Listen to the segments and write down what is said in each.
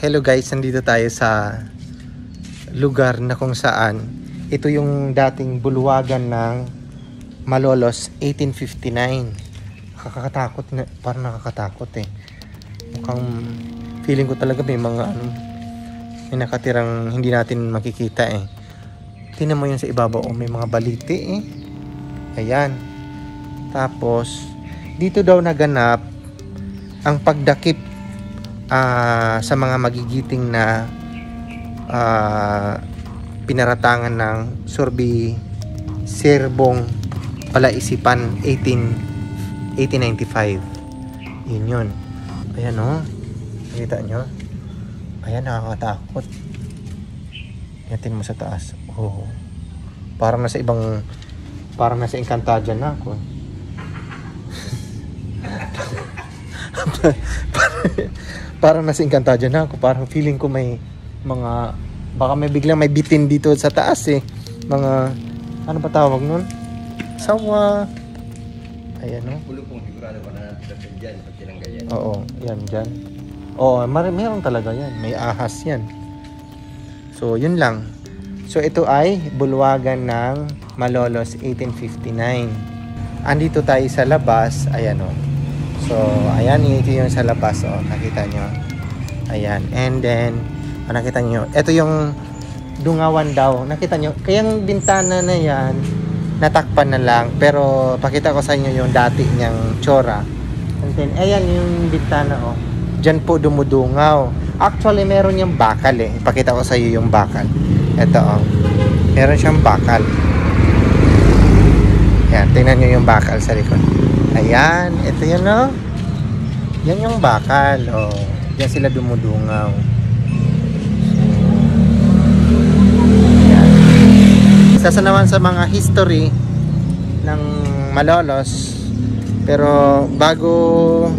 Hello guys, nandito tayo sa lugar na kung saan ito yung dating bulwagan ng Malolos 1859. Nakakatakot na, parang nakakatakot eh. Mukhang feeling ko talaga may mga may nakatirang hindi natin makikita eh. Tingnan mo yun sa ibabaw, may mga baliti eh. Ayan. Tapos dito daw naganap ang pagdakip sa mga magigiting na pinaratangan ng Survey Serbong Palaisipan 1895. Yun. Ayan o. Nakita nyo? Ayan, nakakatakot. Yatin mo sa taas. Oh. Parang nasa Encantadia na ako. Parang nasa Encantadia na ako. Parang feeling ko may mga, baka may biglang may bitin dito sa taas eh. Mga, ano ba tawag nun? Sawa. Ayan o. Pulupong sigurado pa na natin dyan. Pag tinanggal yan. Oo, yan dyan. Oo, meron talaga yan. May ahas yan. So, yun lang. So, ito ay bulwagan ng Malolos 1859. Andito tayo sa labas. Ayan o. So, ayan, ito yung sa labas, nakita nyo. Ayan, and then, nakita nyo, ito yung dungawan daw, nakita nyo, kayang bintana na yan, natakpan na lang, pero pakita ko sa inyo yung dati niyang tsura. And then, ayan yung bintana, dyan po dumudungaw. Actually, meron yung bakal eh, pakita ko sa iyo yung bakal. Ito, meron siyang bakal. Ayan, tingnan nyo yung bakal sa likod. Ayan, ito yun o. Yan yung bakal. Diyan sila dumudungaw. Ayan. Isa naman sa mga history ng Malolos. Pero bago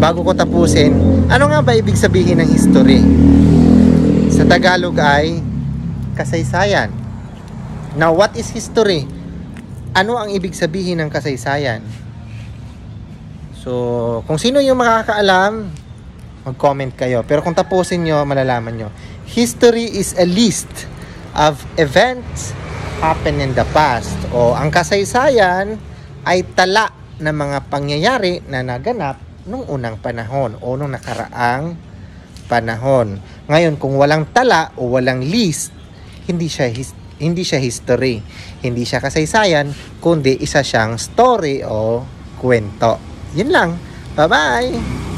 ko tapusin, ano nga ba ibig sabihin ng history? Sa Tagalog ay kasaysayan. Now, what is history? Ano ang ibig sabihin ng kasaysayan? So, kung sino yung makakaalam, mag-comment kayo. Pero kung tapusin nyo, malalaman nyo. History is a list of events happened in the past. O, ang kasaysayan ay tala ng mga pangyayari na naganap nung unang panahon o nung nakaraang panahon. Ngayon, kung walang tala o walang list, hindi siya history, hindi siya kasaysayan, kundi isa siyang story o kwento. Yun lang. Bye-bye!